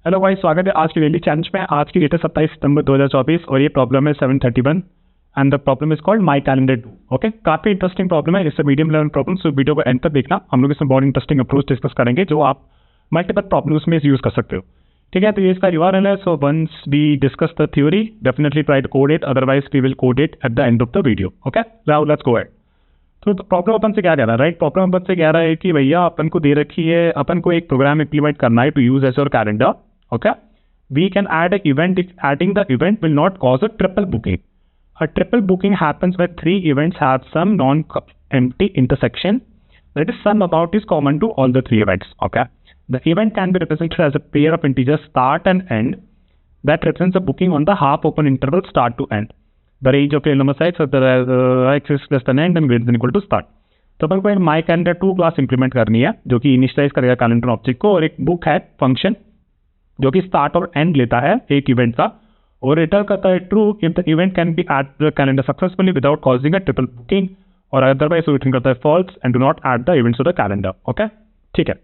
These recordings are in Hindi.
हेलो भाई, स्वागत है आज की डेली चैलेंज में। आज की डेट है 27 सितंबर 2024 और ये प्रॉब्लम है 731 and the problem is called my calendar 2। Okay, काफी इंटरेस्टिंग प्रॉब्लम है। इससे medium level problem, so video को एंड तक देखना। हम लोग इसमें बहुत इंटरेस्टिंग अप्रोच डिस्कस करेंगे जो आप मल्टीपल प्रॉब्लम्स में यूज कर सकते हो। ठीक है, तो ये इसका यूआरएल है। So once we discuss the theory, definitely try to code it, otherwise we will code it at the end of the video. Okay, now let's go ahead. तो प्रॉब्लम अपन से क्या कह रहा है, राइट? प्रॉब्लम अपन से कह रहा है कि भैया अपन को दे रखी है, अपन को एक प्रोग्राम इंप्लीमेंट करना है to use as your calendar. Okay, we can add an event if adding the event will not cause a triple booking. A triple booking happens when three events have some non-empty intersection. That is, some amount is common to all the three events. Okay, the event can be represented as a pair of integers start and end that represents the booking on the half open interval start to end. The range of real number size of the x is less than end and greater than equal to start. तो अपन को एक माई कैलेंडर 2 क्लास इंप्लीमेंट करनी है जो कि इनिशियलाइज करेगा कैलेंडर ऑब्जेक्ट को, और एक बुक है फंक्शन जो कि स्टार्ट और एंड लेता है एक इवेंट का और रिटर्न करता है true if the event can be add the calendar successfully without causing a triple booking, और अदरवाइज रिटर्न करता है false and do not add the events to the calendar. Okay, ठीक है,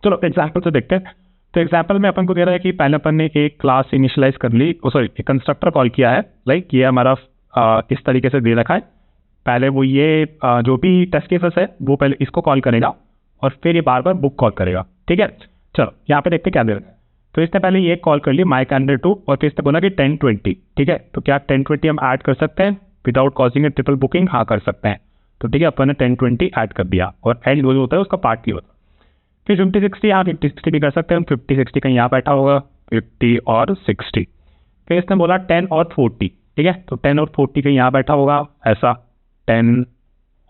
चलो एग्जांपल से देखते हैं। तो एग्जांपल में अपन को दे रहा है कि पहले अपन ने एक क्लास इनिशियलाइज कर ली, सॉरी एक कंस्ट्रक्टर कॉल किया है। लाइक ये हमारा इस तरीके से दे रखा है। पहले वो ये जो भी टेस्ट केसेस है वो पहले इसको कॉल करेगा और फिर ये बार बार बुक कॉल करेगा। ठीक है, चलो यहाँ पे देखते क्या दे रहा है। तो इसने पहले ये कॉल कर ली माई कैलेंडर 2 और फिर इसने बोला कि 1020। ठीक है, तो क्या 1020 हम ऐड कर सकते हैं विदाउट कॉजिंग ए ट्रिपल बुकिंग? हाँ, कर सकते हैं। तो ठीक है, अपन ने 1020 ऐड कर दिया और एंड जो होता है उसका पार्ट की होता है। फिर 50-60, यहाँ 50-60 भी कर सकते हैं हम। 50-60 कहीं यहाँ बैठा होगा, 50 और 60। फिर इसने बोला 10 और 40। ठीक है, तो 10 और 40 कहीं यहाँ बैठा होगा, ऐसा 10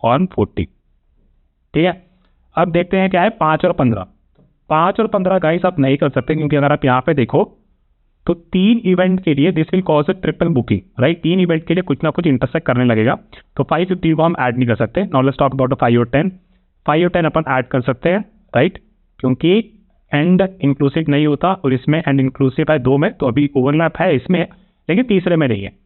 और 40। ठीक है, अब देखते हैं क्या है 5 और 15। 5 और 15 गाइस आप नहीं कर सकते, क्योंकि अगर आप यहाँ पे देखो तो 3 इवेंट के लिए this will cause a triple booking, right? 3 event के लिए कुछ ना कुछ इंटरसेक्ट करने लगेगा। तो 5-15 को हम ऐड नहीं कर सकते। नाउ लेट्स टॉक अबाउट 5 और 10। 5 और 10 अपन ऐड कर सकते हैं, राइट? क्योंकि एंड इंक्लूसिव नहीं होता और इसमें एंड इंक्लूसिव है 2 में, तो अभी ओवरलैप है इसमें, लेकिन तीसरे में नहीं है।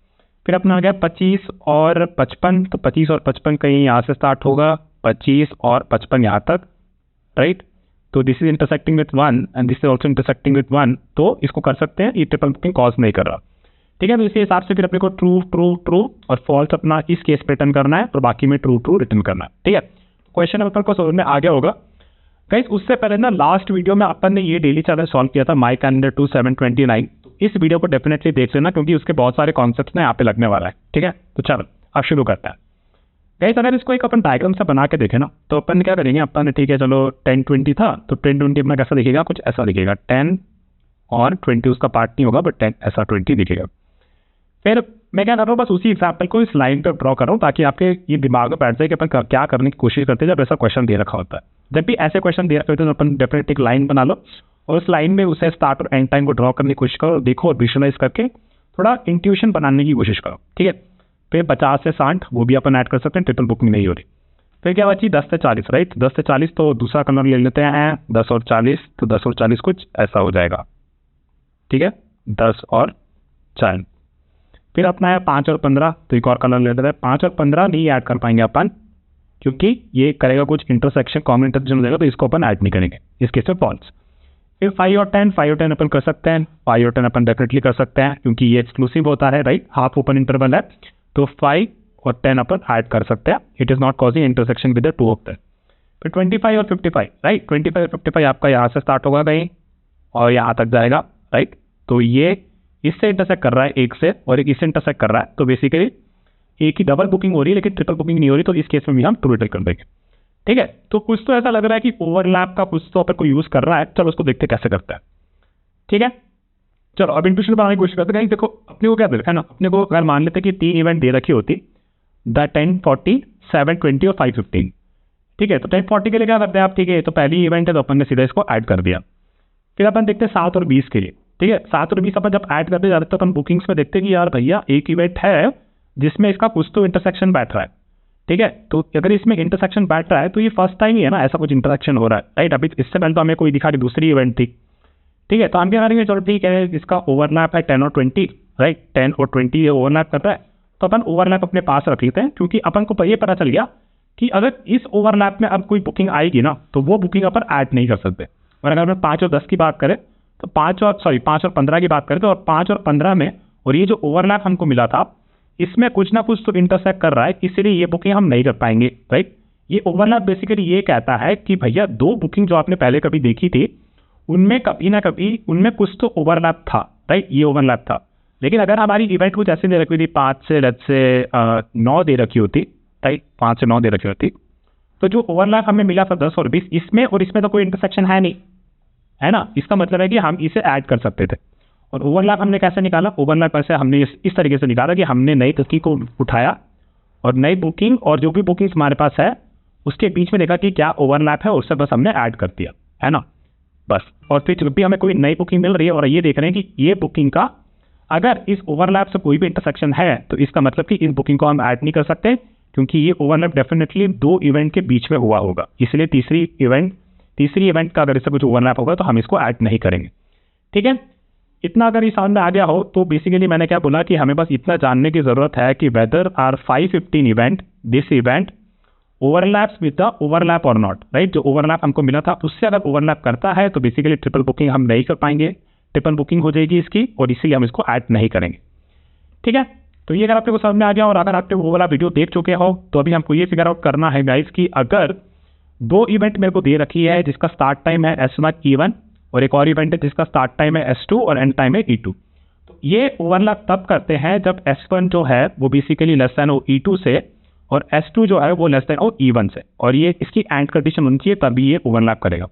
फिर अपना आ गया 25 और 55। तो 25 और 55 कहीं यहाँ से स्टार्ट होगा, 25 और 55 यहाँ तक, राइट? तो this is intersecting with 1 and this is also intersecting with 1, तो इसको कर सकते हैं। ये ट्रिपल बुकिंग कॉज नहीं कर रहा। ठीक है, तो इसी हिसाब से फिर अपने को ट्रू ट्रू ट्रू और फॉल्स अपना इस केस पे रिटर्न करना है और बाकी में ट्रू ट्रू रिटर्न करना है। ठीक है, क्वेश्चन अपन को समझ में आ गया होगा गाइस। उससे पहले ना लास्ट वीडियो में अपन ने ये डेली चैलेंज सॉल्व किया था माई कैलेंडर 2 729। तो इस वीडियो को डेफिनेटली देख लेना, क्योंकि उसके बहुत सारे कॉन्सेप्ट्स ना यहाँ पे लगने वाला है। ठीक है, तो चलो अब शुरू करते हैं गाइस। अगर इसको एक अपन डायग्राम से बना के देखें ना, तो अपन क्या करेंगे, अपन ने ठीक है चलो 1020 था, तो 1020 अपना कैसा दिखेगा, कुछ ऐसा दिखेगा। 10 और 20 उसका पार्ट नहीं होगा, बट 10 ऐसा 20 दिखेगा। फिर मैं क्या कर रहा हूँ, बस उसी एग्जाम्पल को इस लाइन पे ड्रॉ कर रहा हूँ ताकि आपके ये दिमाग में बैठ जाए कि अपन क्या करने की कोशिश करते हैं जब ऐसा क्वेश्चन दे रखा होता है। जब भी ऐसे क्वेश्चन दे रखे होते हैं तो अपन डेफिनेटली एक लाइन बना लो और उस लाइन में उसे स्टार्ट और एंड टाइम को ड्रॉ करने की कोशिश करो, देखो और विजुअलाइज करके थोड़ा इंट्यूशन बनाने की कोशिश करो। ठीक है, फिर 50 से 60 वो भी अपन ऐड कर सकते हैं, ट्रिपल बुकिंग नहीं हो रही। फिर क्या बची 10 से 40, राइट? 10 से 40 तो दूसरा कलर ले लेते हैं, 10 और 40, तो 10 और 40 कुछ ऐसा हो जाएगा। ठीक है, 10 और 40। फिर अपना है 5 और 15, तो एक और कलर ले लेते हैं। 5 और 15 नहीं ऐड कर पाएंगे अपन, क्योंकि ये करेगा कुछ इंटरसेक्शन, कॉमन इंटरसेक्शन हो जाएगा, तो इसको अपन ऐड नहीं करेंगे, इस केस में फॉल्स। फिर 5 और 10 अपन कर सकते हैं। 5 और 10 अपन डेफिनेटली कर सकते हैं, क्योंकि ये एक्सक्लूसिव होता है, राइट? हाफ ओपन इंटरवल है, तो 5 और 10 अपन ऐड कर सकते हैं। It is not causing intersection with the 2 of that. फिर 25 और 55, राइट? 25 और 55 आपका यहाँ से स्टार्ट होगा कहीं और यहाँ तक जाएगा, राइट? तो ये इससे इंटरसेक्ट कर रहा है एक से, और एक इससे इंटरसेक्ट कर रहा है, तो बेसिकली एक ही डबल बुकिंग हो रही है लेकिन ट्रिपल बुकिंग नहीं हो रही, तो इस केस में भी हम ट्रू रिटर्न कर देंगे। ठीक है, तो कुछ तो ऐसा लग रहा है कि ओवरलैप का कुछ तो अपन को यूज कर रहा है। चलो उसको देखते कैसे करता है। ठीक है, चलो अब इंट्यूशन बनाने की कोशिश करते हैं। देखो अपने को क्या दे रखा है ना, अपने को अगर मान लेते कि 3 इवेंट दे रखी होती, द 10, 40, 720 और 515। ठीक है, तो 10, 40 के लिए क्या करते हैं आप? ठीक है, तो पहली इवेंट है तो अपन ने सीधा इसको ऐड कर दिया। फिर अपन देखते हैं 7 और 20 के लिए। ठीक है, 7 और 20 अपन जब ऐड करते जाते तो अपन बुकिंग्स में देखते हैं कि यार भैया एक इवेंट है जिसमें इसका कुछ तो इंटरसेक्शन बैठ रहा है। ठीक है, तो अगर इसमें इंटरसेक्शन बैठ रहा है तो ये फर्स्ट टाइम ही है ना ऐसा कुछ इंटरसेक्शन हो रहा है, राइट? अभी इससे पहले तो हमें कोई दिखा रही दूसरी इवेंट थी। ठीक है, तो हम क्या करेंगे, चलो ठीक है इसका ओवरलैप है 10 और 20, राइट? 10 और 20 ये ओवरलैप कर रहा है, तो अपन ओवरलैप अपने पास रख लेते हैं, क्योंकि अपन को ये पता चल गया कि अगर इस ओवरलैप में अब कोई बुकिंग आएगी ना तो वो बुकिंग अपन ऐड नहीं कर सकते। और अगर मैं 5 और 10 की बात करें तो 5 और 15 की बात करें तो, और 5 और 15 में, और ये जो ओवरलैप हमको मिला था इसमें कुछ ना कुछ तो इंटरसेक्ट कर रहा है, इसलिए ये बुकिंग हम नहीं कर पाएंगे, राइट। ये ओवरलैप बेसिकली ये कहता है कि भैया दो बुकिंग जो आपने पहले कभी देखी थी उनमें कभी ना कभी उनमें कुछ तो ओवरलैप था, राइट, ये ओवरलैप था। लेकिन अगर हमारी इवेंट कुछ ऐसे दे रखी थी 5 से 9 दे रखी होती, राइट, 5 से 9 दे रखी होती, तो जो ओवरलैप हमें मिला था 10 और 20, इसमें और इसमें तो कोई इंटरसेक्शन है नहीं, है ना। इसका मतलब है कि हम इसे ऐड कर सकते थे। और ओवरलैप हमने कैसे निकाला? ओवरलैप ऐसे हमने इस तरीके से निकाला कि हमने नई बुकिंग को उठाया और नई बुकिंग और जो भी बुकिंग हमारे पास है उसके बीच में देखा कि क्या ओवरलैप है, उससे बस हमने ऐड कर दिया, है ना, बस। और फिर जब भी हमें कोई नई बुकिंग मिल रही है और ये देख रहे हैं कि ये बुकिंग का अगर इस ओवरलैप से कोई भी इंटरसेक्शन है तो इसका मतलब कि इस बुकिंग को हम ऐड नहीं कर सकते, क्योंकि ये ओवरलैप डेफिनेटली दो इवेंट के बीच में हुआ होगा, इसलिए तीसरी इवेंट का अगर इससे कुछ ओवरलैप होगा तो हम इसको ऐड नहीं करेंगे, ठीक है। इतना अगर इस समझ में आ गया हो तो बेसिकली मैंने क्या बोला कि हमें बस इतना जानने की जरूरत है कि whether R 515 event this event overlaps with the overlap और नॉट, राइट। जो ओवरलैप हमको मिला था उससे अगर ओवरलैप करता है तो बेसिकली ट्रिपल बुकिंग हम नहीं कर पाएंगे, ट्रिपल बुकिंग हो जाएगी इसकी, और इसीलिए हम इसको ऐड नहीं करेंगे, ठीक है। तो ये अगर आपको समझ में आ गया और अगर आपने वो वाला वीडियो देख चुके हो तो अभी हमको ये फिगर आउट करना है गाइस कि अगर दो इवेंट मेरे को दे रखी है जिसका स्टार्ट टाइम है S1 E1 और एक और इवेंट है जिसका स्टार्ट टाइम है S2 और एंड टाइम है E2, तो ये ओवरलैप तब करते हैं जब S1 जो है वो बेसिकली लेस देन हो E2 से और S2 जो है वो लेस देन हो E1 से, और ये इसकी एंड कंडीशन होनी चाहिए तभी ये ओवरलैप करेगा।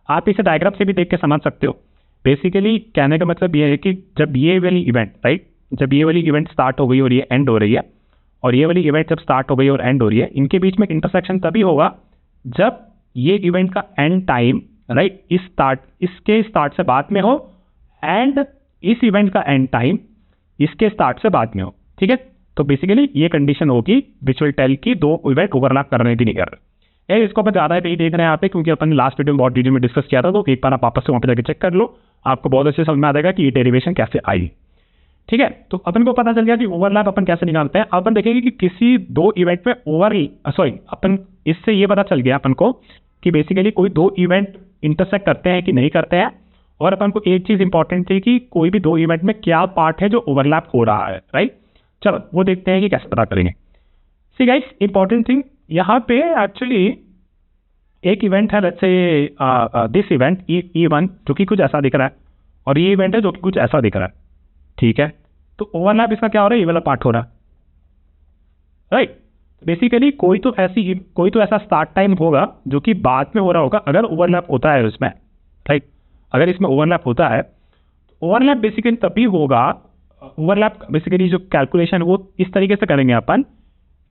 आप इसे डायग्राम से भी देख के समझ सकते हो। बेसिकली कहने का मतलब ये है कि जब ये वाली इवेंट, राइट, जब ये वाली इवेंट स्टार्ट हो गई और ये एंड हो रही है, और ये वाली इवेंट जब स्टार्ट हो गई और एंड हो रही है, इनके बीच में इंटरसेक्शन तभी होगा जब ये इवेंट का एंड टाइम, राइट, इसके स्टार्ट से बाद में हो एंड इस इवेंट का एंड टाइम इसके स्टार्ट से बाद में हो, ठीक है। तो बेसिकली ये कंडीशन होगी विच विल टेल की दो इवेंट ओवरलैप करने की नहीं कर रहे। इसको अपन ज़्यादा नहीं देख रहे हैं यहाँ पे क्योंकि अपन लास्ट वीडियो में बहुत डिटेल में डिस्कस किया था, तो एक बार आप वापस से वहाँ पे जाकर चेक कर लो, आपको बहुत अच्छे समझ में आ जाएगा कि ये डेरिवेशन कैसे आई, ठीक है। तो अपन को पता चल गया कि ओवरलैप अपन कैसे निकालते हैं। अपन देखेंगे कि किसी दो इवेंट में अपन इससे ये पता चल गया अपन को कि बेसिकली कोई दो इवेंट इंटरसेक्ट करते हैं कि नहीं करते हैं, और अपन को एक चीज इंपॉर्टेंट थी कि कोई भी दो इवेंट में क्या पार्ट है जो ओवरलैप हो रहा है, राइट। चलो वो देखते हैं कि कैसे पता करेंगे। सी गाइस, इंपॉर्टेंट थिंग यहाँ पे एक्चुअली एक इवेंट है, let's say this event E1 जो कि कुछ ऐसा दिख रहा है और ये इवेंट है जो कि कुछ ऐसा दिख रहा है, ठीक है। तो ओवरलैप इसका क्या हो रहा है? ये वाला पार्ट हो रहा है, राइट। बेसिकली कोई तो ऐसा स्टार्ट टाइम होगा जो कि बाद में हो रहा होगा अगर ओवरलैप होता है उसमें, राइट। अगर इसमें ओवरलैप होता है, ओवरलैप बेसिकली तभी होगा, ओवरलैप बेसिकली जो कैलकुलेशन वो इस तरीके से करेंगे अपन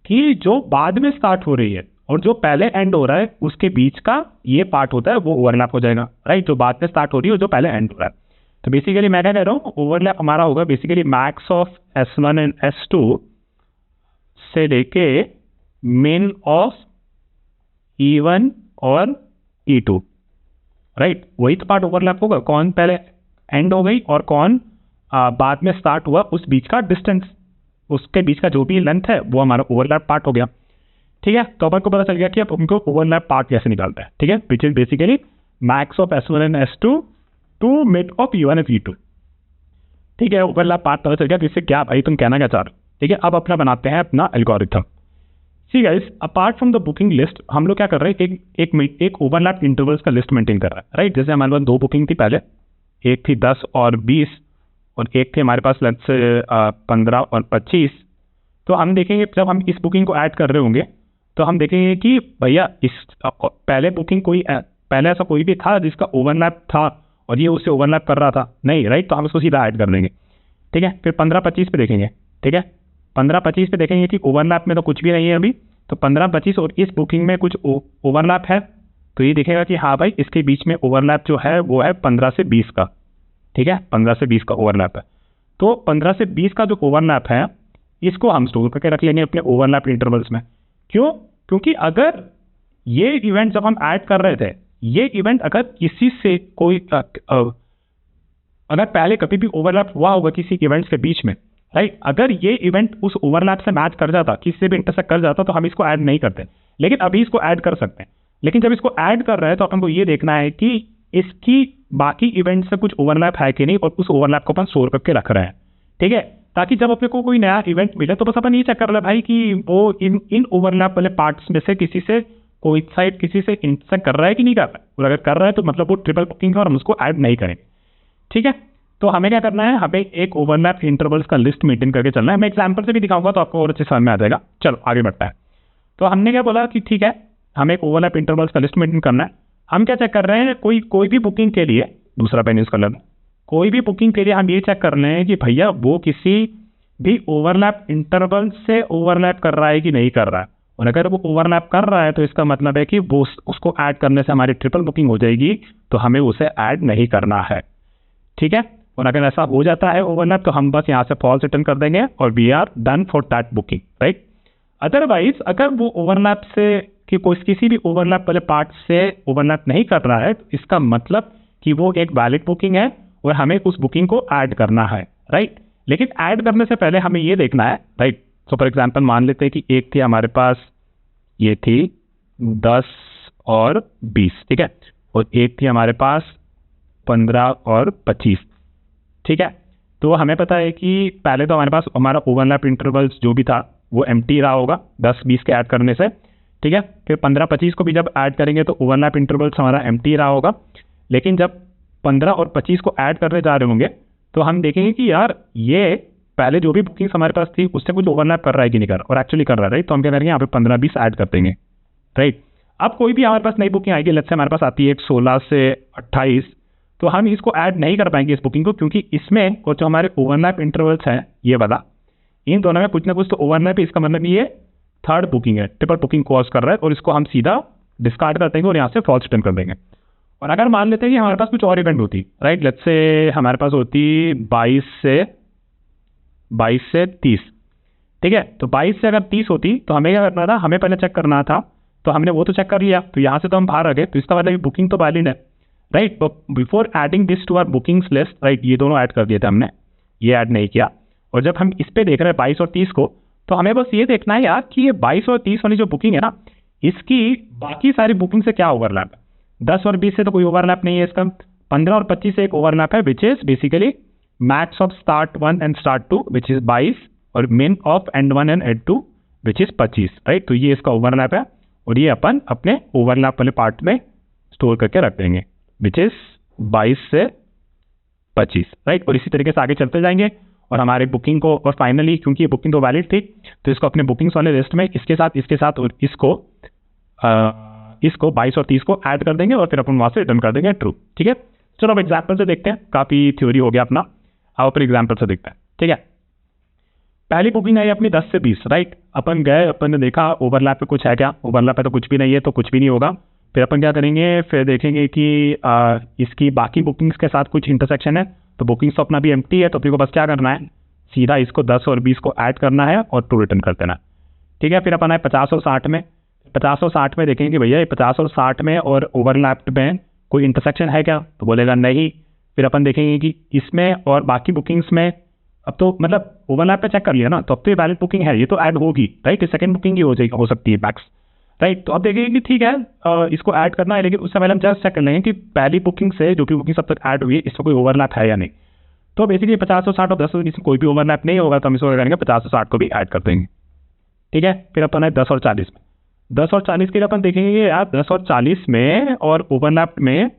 कि जो बाद में स्टार्ट हो रही है और जो पहले एंड हो रहा है उसके बीच का ये पार्ट होता है वो ओवरलैप हो जाएगा, राइट। जो बाद में स्टार्ट हो रही है और जो पहले एंड हो रहा है। तो बेसिकली मैं क्या कह रहा हूँ, ओवरलैप हमारा होगा basically max of S1 and S2 से लेके मेन ऑफ E1 और E2, राइट। वही तो पार्ट ओवरलैप होगा, कौन पहले एंड हो गई और कौन बाद में स्टार्ट हुआ, उस बीच का डिस्टेंस, उसके बीच का जो भी लेंथ है वो हमारा ओवरलैप पार्ट हो गया, ठीक है। तो अपन को पता चल गया कि अब उनको ओवरलैप पार्ट कैसे निकालता है, ठीक है, which is basically max of S1 and S2 to mid of E1 and E2, ठीक है। ओवरलैप पार्ट पता चल गया कि इससे क्या भाई तुम कहना क्या चाह रहे हो, ठीक है। अब अपना बनाते हैं अपना algorithm. See guys, apart from the booking list हम लोग क्या कर रहे हैं, एक ओवरलैप इंटरवल्स का लिस्ट मेंटेन कर रहा है, राइट। जैसे हमारे पास दो बुकिंग थी पहले, एक थी 10 और 20 और एक थे हमारे पास लेट्स से 15 और 25। तो हम देखेंगे जब हम इस बुकिंग को ऐड कर रहे होंगे तो हम देखेंगे कि भैया इस पहले ऐसा कोई भी था जिसका ओवरलैप था और ये उससे ओवरलैप कर रहा था, नहीं, राइट। तो हम उसको सीधा ऐड कर देंगे, ठीक है। फिर 15-25 पे देखेंगे, ठीक है। 15-25 पे देखेंगे कि ओवरलैप में तो कुछ भी नहीं है अभी, तो 15-25 और इस बुकिंग में कुछ ओवरलैप है, तो ये देखेगा कि हाँ भाई इसके बीच में ओवरलैप जो है वो है 15 से 20 का, ठीक है। 15 से 20 का ओवरलैप है। तो 15 से 20 का जो ओवरलैप है इसको हम स्टोर करके रख लेंगे अपने ओवरलैप इंटरवल्स में। क्यों? क्योंकि अगर ये इवेंट जब हम ऐड कर रहे थे, ये इवेंट अगर किसी से कोई अगर पहले कभी भी ओवरलैप हुआ होगा किसी इवेंट्स के बीच में, राइट, अगर ये इवेंट उस ओवरलैप से मैच कर जाता, किसी से भी इंटरसेक्ट कर जाता, तो हम इसको ऐड नहीं करते, लेकिन अभी इसको ऐड कर सकते हैं। लेकिन जब इसको ऐड कर रहे हैं तो अपन को ये देखना है कि इसकी बाकी इवेंट से कुछ ओवरलैप है कि नहीं, और उस ओवरलैप को अपन स्टोर करके रख रहे हैं, ठीक है, ताकि जब अपने को कोई नया इवेंट मिले तो बस अपन ये चेक कर रहे भाई कि वो इन ओवरलैप वाले पार्ट्स में से किसी से कोई साइड किसी से इंटरसेक्ट कर रहा है कि नहीं कर रहा है, और अगर कर रहा है तो मतलब वो ट्रिपल बुकिंग है और हम उसको ऐड नहीं करेंगे, ठीक है। तो हमें क्या करना है, हमें एक ओवरलैप इंटरवल्स का लिस्ट मेंटेन करके चलना है। मैं एग्जांपल से भी दिखाऊंगा तो आपको और अच्छे समझ में आ जाएगा। चलो आगे बढ़ता है। तो हमने क्या बोला कि ठीक है, हमें एक ओवरलैप इंटरवल्स का लिस्ट मेंटेन करना है। हम क्या चेक कर रहे हैं, कोई भी बुकिंग के लिए, दूसरा पेन यूज कर लेना, कोई भी बुकिंग के लिए हम ये चेक कर रहे हैं कि भैया वो किसी भी ओवरलैप इंटरवल से ओवरलैप कर रहा है कि नहीं कर रहा है, और अगर वो ओवरलैप कर रहा है तो इसका मतलब है कि वो उसको ऐड करने से हमारी ट्रिपल बुकिंग हो जाएगी, तो हमें उसे ऐड नहीं करना है, ठीक है। और अगर ऐसा हो जाता है ओवरलैप तो हम बस यहाँ से फॉल्स रिटर्न कर देंगे और we are done for that booking, right. Otherwise अगर वो ओवरलैप से कि कोई किसी भी ओवरलैप वाले पार्ट से ओवरलैप नहीं कर रहा है, तो इसका मतलब कि वो एक वैलिड बुकिंग है और हमें उस बुकिंग को ऐड करना है, राइट। लेकिन ऐड करने से पहले हमें ये देखना है, राइट। सो फॉर एग्जांपल मान लेते हैं कि एक थी हमारे पास, ये थी 10 और 20, ठीक है, और एक थी हमारे पास 15 और 25, ठीक है। तो हमें पता है कि पहले तो हमारे पास हमारा ओवरलैप इंटरवल्स जो भी था वो एम्प्टी रहा होगा 10-20 के ऐड करने से, ठीक है। फिर 15-25 को भी जब ऐड करेंगे तो ओवरलैप इंटरवल्स हमारा एम्प्टी रहा होगा। लेकिन जब 15 और 25 को ऐड करने जा रहे होंगे तो हम देखेंगे कि यार ये पहले जो भी बुकिंग्स हमारे पास थी उससे कुछ ओवरलैप कर रहा है कि नहीं कर रहा, और एक्चुअली कर रहा है, राइट। तो हम क्या करेंगे, यहाँ पे 15-20 ऐड कर देंगे, राइट। अब कोई भी हमारे पास नई बुकिंग आएगी, लेट्स से हमारे पास आती है 16 से 28, तो हम इसको ऐड नहीं कर पाएंगे इस बुकिंग को, क्योंकि इसमें और जो हमारे ओवरलैप इंटरवल्स हैं ये वाला, इन दोनों में कुछ ना कुछ तो ओवरलैप है। इसका मतलब ये थर्ड बुकिंग है, ट्रिपल बुकिंग कॉज कर रहा है, और इसको हम सीधा डिस्कार्ड कर देंगे और यहाँ से फॉल्स रिटर्न कर देंगे। और अगर मान लेते हैं कि हमारे पास कुछ और इवेंट होती, राइट, लेट्स से हमारे पास होती 22 से 30, ठीक है। तो 22 से अगर 30 होती तो हमें क्या करना था, हमें पहले चेक करना था, तो हमने वो तो चेक कर लिया, तो यहाँ से तो हम बाहर आ गए, तो इसका मतलब बुकिंग तो वैलिड है, right. Before adding this to our bookings list, right, ये दोनों ऐड कर दिए थे हमने, ये ऐड नहीं किया। और जब हम इस पे देख रहे हैं 22 और 30 को, तो हमें बस ये देखना है यार कि ये 22 और 30 वाली जो बुकिंग है ना, इसकी बाकी सारी बुकिंग से क्या ओवरलैप है। 10 और 20 से तो कोई ओवरलैप नहीं है इसका। 15 और 25 से एक ओवरलैप है, which is basically max of start 1 and start 2 which is 22, और मिन of and 1 and and 2 which is 25, right. तो ये इसका ओवरलैप है, और ये अपन अपने ओवरलैप वाले पार्ट में स्टोर करके रख देंगे, विच इज 22 से 25, राइट। और इसी तरीके से आगे चलते जाएंगे और हमारे बुकिंग को, और फाइनली क्योंकि ये बुकिंग तो वैलिड थी तो इसको अपने बुकिंग्स वाले लिस्ट में इसके साथ और इसको 22 और 30 को ऐड कर देंगे, और फिर अपन वहाँ से रिटर्न कर देंगे ट्रू, ठीक है। चलो अब एग्जाम्पल से देखते हैं, काफ़ी थ्योरी हो गया अपना, अब अपन एग्जाम्पल से देखते हैं, ठीक है। पहली बुकिंग आई अपनी 10 से 20, राइट। अपन गए, अपन ने देखा ओवरलैप पे कुछ है क्या, ओवरलैप पे तो कुछ भी नहीं है, तो कुछ भी नहीं होगा। फिर अपन क्या करेंगे, फिर देखेंगे कि इसकी बाकी बुकिंग्स के साथ कुछ इंटरसेक्शन है, तो बुकिंग्स तो अपना भी एम्प्टी है, तो अपने को बस क्या करना है, सीधा इसको 10 और 20 को ऐड करना है और ट्रू रिटर्न कर देना, ठीक है। फिर अपन आए 50 और 60 में, 50 और 60 में देखेंगे भैया ये 50 और 60 में और ओवरलैप में कोई इंटरसेक्शन है क्या, तो बोलेगा नहीं। फिर अपन देखेंगे कि इसमें और बाकी बुकिंग्स में, अब तो मतलब ओवरलैप पे चेक कर लिया ना, तो अब तो ये वैलिड बुकिंग है, ये तो ऐड होगी, राइट। ये सेकंड बुकिंग ही हो सकती है मैक्स, राइट। तो अब देखेंगे कि ठीक है इसको ऐड करना है, लेकिन उससे पहले हम जस्ट चेक कर लेंगे कि पहली बुकिंग से जो भी बुकिंग सब तक ऐड हुई है इसमें कोई ओवरलैप है या नहीं। तो बेसिकली 50 और 60 और 10 और 20 में कोई भी ओवरलैप नहीं होगा, तो हम इसको करेंगे 50 और 60 को भी ऐड कर देंगे, ठीक है। फिर अपन है 10 और 40 में, 10 और 40 के लिए अपन देखेंगे यार 10 और 40 में और ओवरलैप में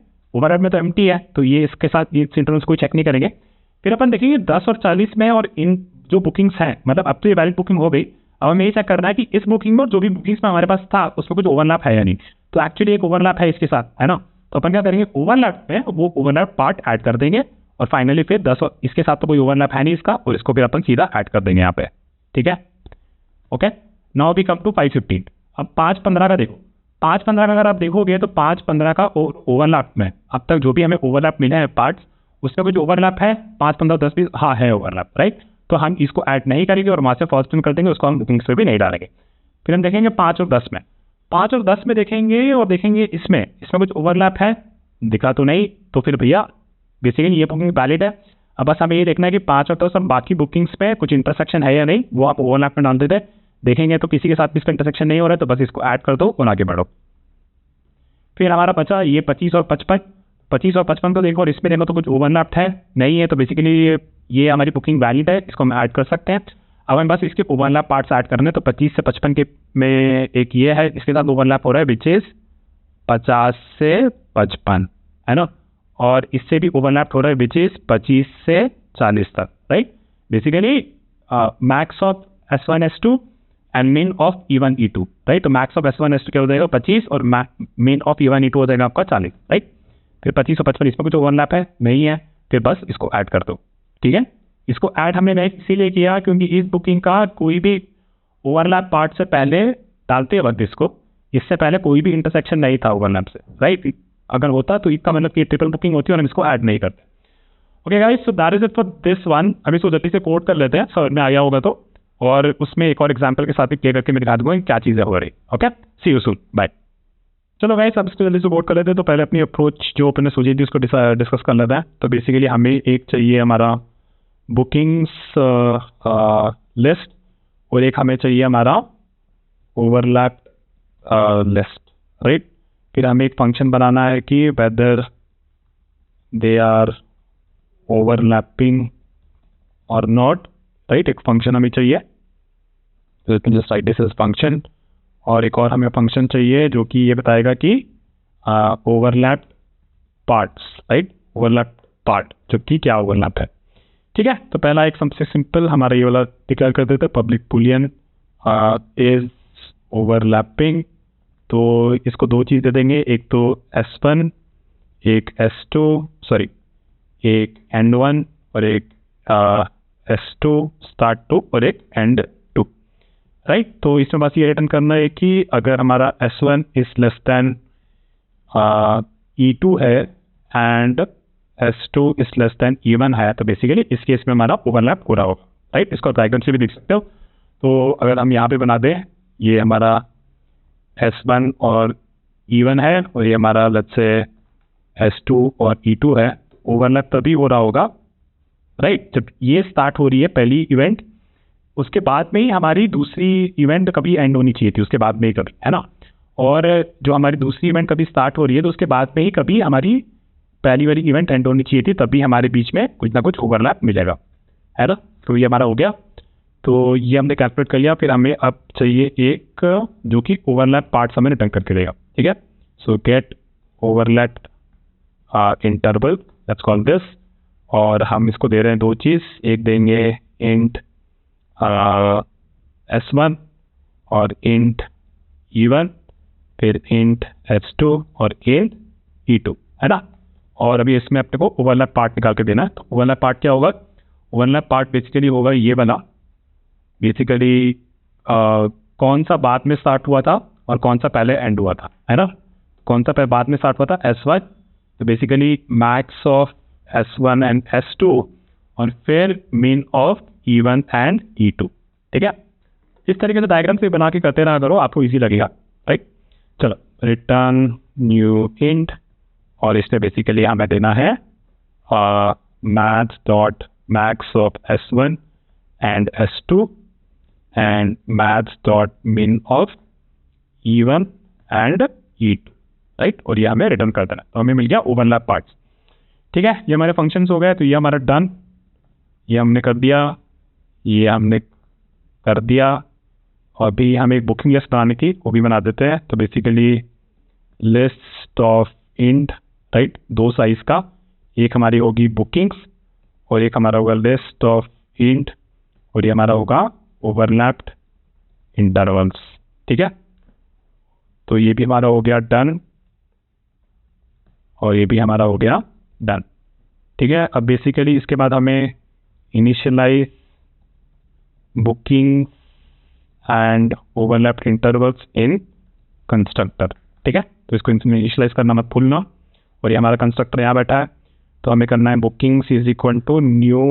तो एम्प्टी है, तो ये इसके साथ ये इंटरवल्स कोई चेक नहीं करेंगे। फिर अपन देखेंगे 10 और 40 में और इन जो बुकिंग्स हैं, मतलब अब तो ये वैलिड बुकिंग हो गई, अब हमें ये चेक करना है कि इस बुकिंग में और जो भी बुकिंग्स में हमारे पास था उसमें कुछ ओवरलैप है या नहीं। तो एक्चुअली एक ओवरलैप है इसके साथ, है ना। तो अपन क्या करेंगे, ओवरलैप में वो ओवरलैप पार्ट ऐड कर देंगे, और फाइनली फिर 10 और इसके साथ तो कोई ओवरलैप है नहीं इसका, और इसको फिर अपन सीधा ऐड कर देंगे यहाँ पे, ठीक है। Okay, now we come to 515। अब 5-15 का देखो, 5-15 का अगर आप देखोगे तो 5-15 का ओवरलैप में अब तक जो भी हमें ओवरलैप मिला है पार्ट्स, उसमें कुछ ओवरलैप है 5-15 10-20, हाँ है ओवरलैप, राइट। तो हम इसको ऐड नहीं करेंगे और वहाँ से फॉल्स रिटर्न कर देंगे, उसको हम बुकिंग्स पे भी नहीं डालेंगे। फिर हम देखेंगे 5 और 10 में, 5 और 10 में देखेंगे और देखेंगे इसमें कुछ ओवरलैप है, दिखा तो नहीं, तो फिर भैया बेसिकली ये बुकिंग वैलिड है। अब बस हमें ये देखना है कि 5 और 10 और बाकी बुकिंग्स पे कुछ इंटरसेक्शन है या नहीं, वो आप ओवरलैप में डाल देते, देखेंगे तो किसी के साथ भी इसका इंटरसेक्शन नहीं हो रहा है, तो बस इसको ऐड कर दो और आगे बढ़ो। फिर हमारा बचा ये 25 और 55, 25 और 55 तो देखो, और इसमें देखो तो कुछ ओवरलैप है नहीं है, तो बेसिकली ये हमारी बुकिंग वैलिड है, इसको हम ऐड कर सकते हैं। अब हमें बस इसके ओवरलैप पार्ट्स ऐड करने, तो 25 से 55 के में एक ये है, इसके साथ ओवरलैप हो रहा है विच इज 50 से 55, है ना, और इससे भी ओवरलैप हो रहा है विच इज 25 से 40 तक, right. Basically max of S1 S2 and mean of E1 E2, right. तो मैक्स ऑफ S1 S2 क्या हो जाएगा 25 और मीन ऑफ E1 E2 हो जाएगा आपका 40, राइट। फिर 25 और 55 इसमें कुछ ओवरलैप है नहीं है, फिर बस इसको ऐड कर दो, ठीक है। इसको ऐड हमने नहीं इसीलिए किया क्योंकि इस बुकिंग का कोई भी ओवरलैप पार्ट से पहले डालते वक्त इससे पहले कोई भी इंटरसेक्शन नहीं था ओवरलैप से, राइट। अगर होता तो इसका मतलब कि ट्रिपल बुकिंग होती है और हम इसको ऐड नहीं करते। Okay guys, so that is it for this one. अभी इसको जल्दी से कोड कर लेते हैं, समझ में आ गया होगा तो, और उसमें एक और एग्जाम्पल के साथ भी क्लियर करके मैं दिखा दूंगा क्या चीज़ें हो रही। Okay, see you soon, bye. चलो गाइस, अब इसको जल्दी से कोड कर लेते हैं। तो पहले अपनी अप्रोच जो अपने सोची थी उसको डिस्कस कर लेते हैं। तो बेसिकली हमें एक चाहिए हमारा बुकिंग्स लिस्ट और एक हमें चाहिए हमारा ओवरलैप लिस्ट, राइट। फिर हमें एक फंक्शन बनाना है कि वेदर दे आर ओवरलैपिंग और नॉट, राइट। एक फंक्शन हमें चाहिए, तो just right this is function. और एक और हमें फंक्शन चाहिए जो कि ये बताएगा कि overlap parts, right, overlap part जो कि क्या ओवरलैप है, ठीक है। तो पहला एक सबसे सिंपल हमारा ये वाला डिक्लेयर कर देते हैं, पब्लिक बुलियन इज ओवरलैपिंग। तो इसको दो चीज़ दे देंगे, एक तो S1 एक S2, सॉरी एक end1 और एक S2 start 2 और एक end 2, राइट। तो इसमें बस ये रिटर्न करना है कि अगर हमारा S1 is less than E2 है and S2 is less than E1 है, तो बेसिकली इस केस में हमारा ओवरलैप हो रहा होगा, राइट। इसको डायग्राम से भी देख सकते हो। तो अगर हम यहाँ पे बना दें, ये हमारा S1 और E1 है और ये हमारा लेट्स से S2 और E2 है, ओवरलैप तभी हो रहा होगा, राइट, जब ये स्टार्ट हो रही है पहली इवेंट, उसके बाद में ही हमारी दूसरी इवेंट कभी एंड होनी चाहिए थी, उसके बाद में ही कभी, है ना। और जो हमारी दूसरी इवेंट कभी स्टार्ट हो रही है तो उसके बाद में ही कभी हमारी पहली वाली इवेंट एंड होनी चाहिए थी, तभी हमारे बीच में कुछ ना कुछ ओवरलैप मिलेगा, है ना। तो ये हमारा हो गया, तो ये हमने कैलकुलेट कर लिया। फिर हमें अब चाहिए एक जो कि ओवरलैप पार्ट्स हमें रिटर्न करके देगा, ठीक है। सो gate overlap interval, let's call this, और हम इसको दे रहे हैं दो चीज़, एक देंगे इंट S1 और इंट E1, फिर इंट S2 और इंट E2, है ना। और अभी इसमें अपने को ओवरलैप पार्ट निकाल के देना है। तो ओवरलैप पार्ट क्या होगा, ओवरलैप पार्ट बेसिकली होगा ये वाला, बेसिकली कौन सा बाद में स्टार्ट हुआ था और कौन सा पहले एंड हुआ था, है ना। कौन सा पहले बाद में स्टार्ट हुआ था S1, तो basically max of S1 and S2 और फिर mean of E1 and E2, ठीक है। इस तरीके से डायग्राम से बना के करते रहा करो, आपको इजी लगेगा, राइट। चलो, रिटर्न न्यू इंट, और इसमें बेसिकली हमें देना है maths dot max of S1 and S2 and maths dot mean of E1 and E2, right. और ये हमें रिटर्न कर देना, तो हमें मिल गया ओवरलैप पार्ट्स, ठीक है। ये हमारे फंक्शंस हो गए, तो ये हमारा डन, ये हमने कर दिया, ये हमने कर दिया। और अभी हमें एक बुकिंग लिस्ट बनानी थी, वो भी बना देते हैं। तो basically list of int, right, दो साइज का, एक हमारी होगी बुकिंग्स और एक हमारा होगा लिस्ट ऑफ इंट, और ये हमारा होगा ओवरलैप्ड इंटरवल्स, ठीक है। तो ये भी हमारा हो गया डन और ये भी हमारा हो गया डन, ठीक है। अब बेसिकली इसके बाद हमें initialise booking and overlapped intervals in constructor, ठीक है। तो इसको इनिशियलाइज करना मत भूलना। और ये हमारा कंस्ट्रक्टर यहाँ बैठा है, तो हमें करना है bookings is equal to new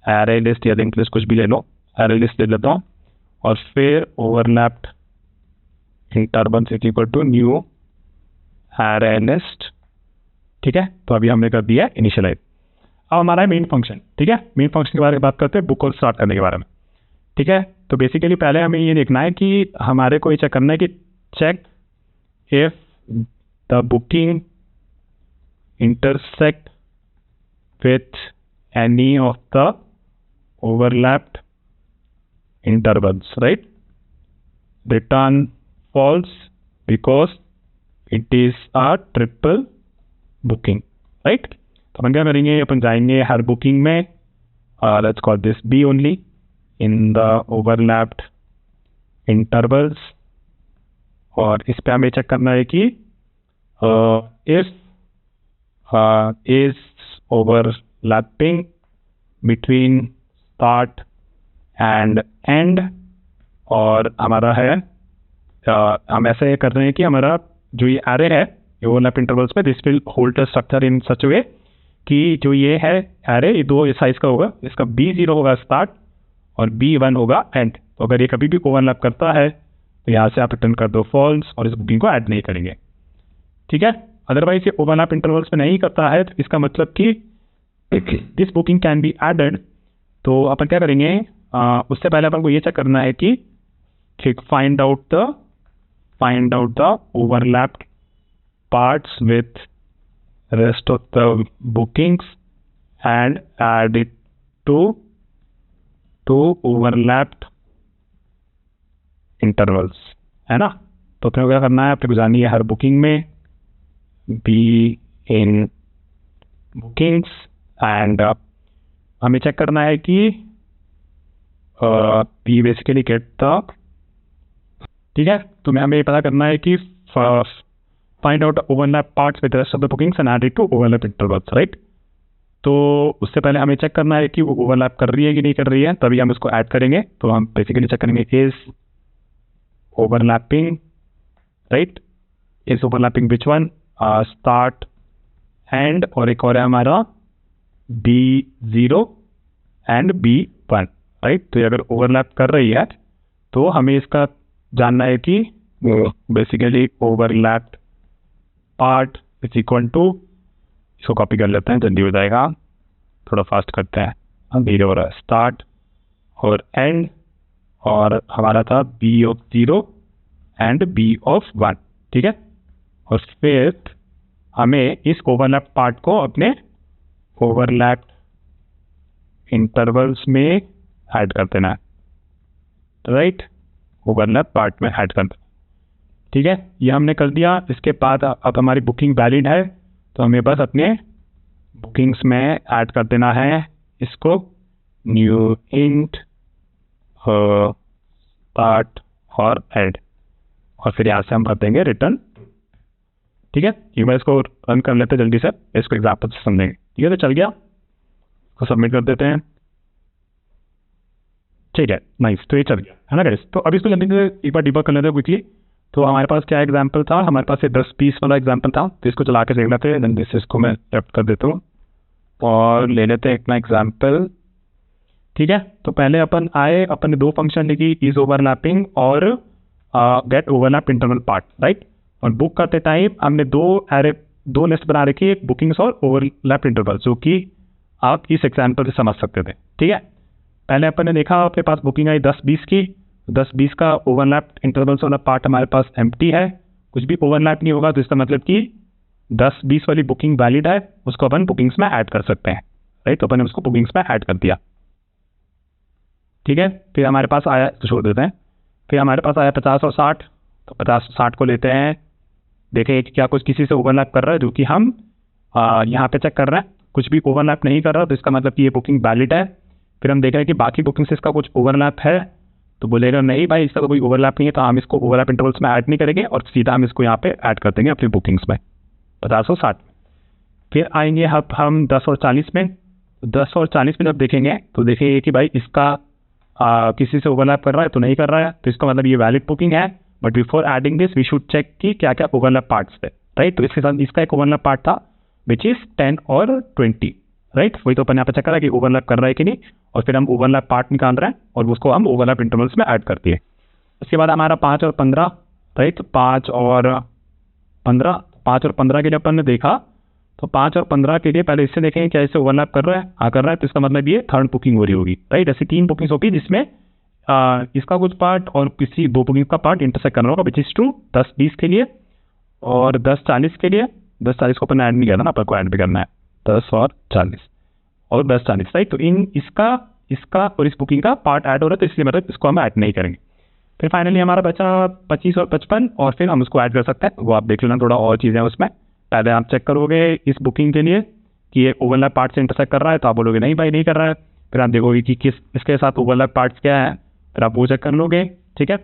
array list या लिंक लिस्ट, कुछ भी ले लो, एरे लिस्ट ले लेता हूँ, और फिर overlapped intervals is equal to new array list, ठीक है। तो अभी हमने कर दिया इनिशियलाइज। अब हमारा है मेन फंक्शन, ठीक है। मेन फंक्शन के बारे में बात करते हैं, बुक और स्टार्ट करने के बारे में, ठीक है। तो बेसिकली पहले हमें ये देखना है कि हमारे को ये चेक करना है कि check if the booking intersect with any of the overlapped intervals, right? Return false because it is a triple booking, right? तो अपन क्या करेंगे, अपन जाएंगे हर बुकिंग में, let's call this B only in the overlapped intervals, और इस पे हमें चेक करना है कि if is overlapping between start and end, और हमारा है हम ऐसे कर रहे हैं कि हमारा जो ये एरे है ओवरलैप इंटरवल्स पे, this will hold the structure in such way कि जो ये है एरे, ये दो साइज का होगा, इसका B0 होगा स्टार्ट और B1 होगा एंड। तो अगर ये कभी भी ओवरलैप करता है तो यहाँ से आप रिटर्न कर दो फॉल्स और इस बुकिंग को ऐड नहीं करेंगे, ठीक है। अदरवाइज ये ओवरलैप इंटरवल्स पे नहीं करता है तो इसका मतलब कि this booking can be added. तो अपन क्या करेंगे, उससे पहले अपन को ये चेक करना है कि find out the overlapped parts with rest of the bookings and add it to overlapped intervals, है ना। तो अपने को क्या करना है, अपने को जानी है हर बुकिंग में be in bookings and हमें चेक करना है कि we basically get the, ठीक है। तो हमें पता करना है कि find out overlap parts with the rest of the bookings and add it to overlap intervals, right? तो उससे पहले हमें चेक करना है कि वो ओवरलैप कर रही है कि नहीं कर रही है, तभी हम इसको ऐड करेंगे। तो हम बेसिकली चेक करेंगे is overlapping, right, is overlapping which one, start and, और एक और है हमारा B0 एंड B1, राइट। तो ये अगर ओवरलैप कर रही है तो हमें इसका जानना है कि basically overlapped part is equal to, इसको कॉपी कर लेते हैं जल्दी हो जाएगा, थोड़ा फास्ट करते हैं, धीरे हो रहा है, स्टार्ट और एंड, और हमारा था B0 एंड B1, ठीक है। और फिर हमें इस ओवरलैप पार्ट को अपने ओवरलैप इंटरवल्स में ऐड कर देना है, राइट, ओवरलैप पार्ट में ऐड कर देना, ठीक है। ये हमने कर दिया। इसके बाद अब हमारी बुकिंग वैलिड है तो हमें बस अपने बुकिंग्स में ऐड कर देना है इसको, न्यू इंट स्टार्ट और एड, और फिर यहाँ से हम कर देंगे रिटर्न, ठीक है। ये मैं इसको रन कर लेते हैं जल्दी से, इसको एग्जाम्पल से समझेंगे, ठीक है। तो चल गया, इसको सबमिट कर देते हैं, ठीक है, नाइस। तो ये चल गया है ना गाइस। तो अभी इसको जल्दी से एक बार डिबग कर लेते हैं क्विकली। तो हमारे पास क्या एग्जाम्पल था, हमारे पास ये 10-20 वाला एग्जाम्पल था, तो इसको चला के देख लेते हैं। जल्दी से इसको मैं लेफ्ट कर देता हूँ और ले लेते हैं अपना एग्जाम्पल, ठीक है। तो पहले अपन आए, अपन ने दो फंक्शन लिखी, इज ओवरलैपिंग और get overlap interval part, right. और बुक करते टाइम हमने दो लिस्ट बना रखी, एक बुकिंग्स और ओवरलैप इंटरवल, जो कि आप इस एग्जाम्पल से समझ सकते थे, ठीक है। पहले अपन ने देखा अपने पास बुकिंग आई 10-20 की, 10-20 का ओवरलैप इंटरवल्स वाला पार्ट हमारे पास एम्प्टी है, कुछ भी ओवरलैप नहीं होगा, तो इसका मतलब कि 10-20 वाली बुकिंग वैलिड है, उसको अपन बुकिंग्स में ऐड कर सकते हैं, राइट। तो अपन ने उसको बुकिंग्स में ऐड कर दिया, ठीक है। फिर हमारे पास आया, तो छोड़ देते हैं, फिर हमारे पास आया 50 और 60, तो 50 और 60 को लेते हैं, देखें कि क्या कुछ किसी से ओवरलैप कर रहा है, जो कि हम यहाँ पे चेक कर रहे हैं, कुछ भी ओवरलैप नहीं कर रहा, तो इसका मतलब कि ये बुकिंग वैलिड है। फिर हम देख रहे हैं कि बाकी बुकिंग से इसका कुछ ओवरलैप है, तो बोलेगा नहीं भाई इसका तो कोई ओवरलैप नहीं है, तो हम इसको ओवरलैप इंटरवल्स में ऐड नहीं करेंगे और सीधा हम इसको यहाँ पे ऐड कर देंगे अपनी बुकिंग्स में 50 और 60 में। फिर आएंगे हम 10 और 40 में, 10 और 40 में जब देखेंगे तो देखेंगे कि भाई इसका किसी से ओवरलैप कर रहा है तो नहीं कर रहा है, तो इसका मतलब ये वैलिड बुकिंग है। But before adding this we should check कि क्या क्या ओवरलैप पार्ट्स थे, राइट। तो इसके साथ इसका एक ओवरलैप पार्ट था विच इज 10 और 20, राइट। वही तो अपन यहाँ पे चेक कर रहा है कि ओवरलैप कर रहा है कि नहीं, और फिर हम ओवरलैप पार्ट निकाल रहे हैं और उसको हम ओवरलैप इंटरवल्स में ऐड करते हैं। उसके बाद हमारा 5 और 15, राइट। 5 और 15 के लिए अपन ने देखा, तो 5 और 15 के लिए पहले इससे देखेंगे क्या इससे ओवरलैप कर रहा है, हाँ कर रहा है, तो इसका मतलब ये थर्ड बुकिंग हो रही होगी, राइट। ऐसी 3 बुकिंग्स होगी जिसमें इसका कुछ पार्ट और किसी 2 बुकिंग का पार्ट इंटरसेक्ट करना होगा, विच इज ट्रू 10-20 के लिए और 10-40 के लिए, 10-40 को अपन ऐड नहीं करना ना, अपन को ऐड भी करना है 10 और 40 और 10-40, राइट। तो इन इसका और इस बुकिंग का पार्ट ऐड हो रहा है, तो इसलिए मतलब इसको हम ऐड नहीं करेंगे। फिर फाइनली हमारा बचा 25 और 55 और फिर हम उसको ऐड कर सकते हैं। वो आप देख लेना, थोड़ा और चीज़ें उसमें। पहले आप चेक करोगे इस बुकिंग के लिए कि ये ओवरलैप पार्ट से इंटरसेक्ट कर रहा है, तो आप बोलोगे नहीं भाई नहीं कर रहा है। फिर आप देखोगे कि किस इसके साथ ओवरलैप पार्ट्स क्या है, फिर आप वो चेक कर लोगे, ठीक है।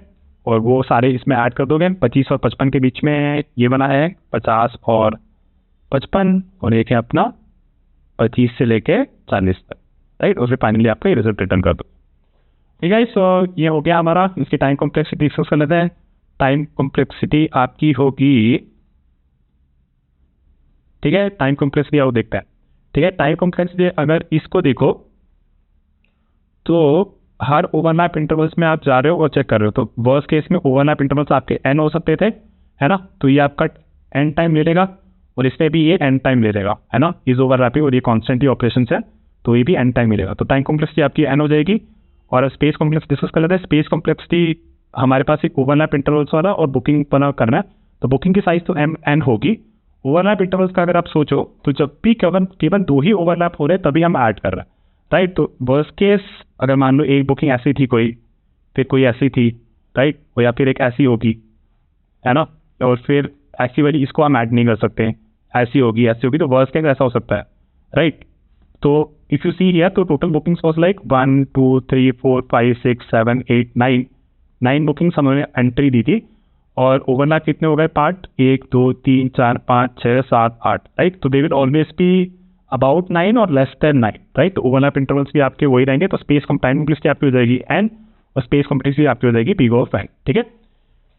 और वो सारे इसमें ऐड कर दोगे। 25 और 55 के बीच में ये बना है 50 और 55, और एक है अपना 25 से लेके 40 तक, राइट। और फिर फाइनली आपका ये रिजल्ट रिटर्न कर दो, ठीक है। सो ये हो गया हमारा। इसकी टाइम कॉम्प्लेक्सिटी डिस्कस कर लेते हैं। टाइम कॉम्प्लेक्सिटी आपकी होगी, ठीक है। टाइम कॉम्प्लेक्सिटी आओ देखते हैं, ठीक है। टाइम कॉम्प्लेक्सिटी अगर इसको देखो तो हर ओवरलैप इंटरवल्स में आप जा रहे हो और चेक कर रहे हो, तो वर्स्ट केस में ओवरलैप इंटरवल्स आपके n हो सकते थे, है ना। तो ये आपका n टाइम ले लेगा और इसमें भी ये n टाइम ले लेगा, है ना। इज ओवरलैपिंग और ये कॉन्स्टेंटली ऑपरेशन है, तो ये भी n टाइम मिलेगा। तो टाइम कॉम्प्लेक्सिटी आपकी n हो जाएगी। और स्पेस कॉम्प्लेक्स डिस्कस कर लेते हैं। स्पेस कॉम्प्लेक्सिटी हमारे पास एक ओवरलैप इंटरवल्स वाला और बुकिंग वाला करना है, तो बुकिंग की साइज तो n होगी। ओवरलैप इंटरवल्स का अगर आप सोचो तो जब भी केवल 2 ही ओवरलैप हो रहे हैं तभी हम ऐड कर रहे हैं, राइट। तो वर्स्ट केस अगर मान लो एक बुकिंग ऐसी थी कोई, फिर कोई ऐसी थी, राइट, या फिर एक ऐसी होगी, है ना, और फिर ऐसी वाली इसको हम ऐड नहीं कर सकते, ऐसी होगी तो वर्स्ट केस ऐसा हो सकता है, राइट। तो इफ यू सी हियर, तो total bookings was like 1 2 3 4 5 6 7 8 9 bookings हमने एंट्री दी थी। और ओवरलैप कितने हो गए पार्ट, 1 2 3 4 5 6 7 8, राइट। तो they will always be about 9 और लेस देन 9, राइट। तो ओवरलैप इंटरवल्स भी आपके वही रहेंगे। तो स्पेस टाइम कॉम्प्लेक्सिटी आपकी हो जाएगी n और स्पेस कॉम्प्लेक्सिटी आपकी हो जाएगी P of n, ठीक है।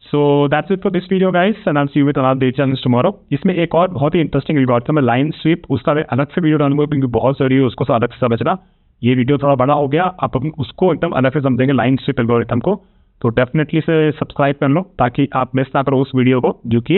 So that's it for this video guys, and I will see you with another data tomorrow. इसमें एक और बहुत ही इंटरेस्टिंग एल्गोरिथम है लाइन स्वीप, उसका मैं अलग से वीडियो डालूंगा क्योंकि बहुत जरूरी है उसको अलग से समझना। ये वीडियो थोड़ा बड़ा हो गया, आप उसको एकदम अलग से समझेंगे लाइन स्वीप एल्गोरिथम को। तो डेफिनेटली से सब्सक्राइब कर लो ताकि आप मिस ना करो उस वीडियो को, जो कि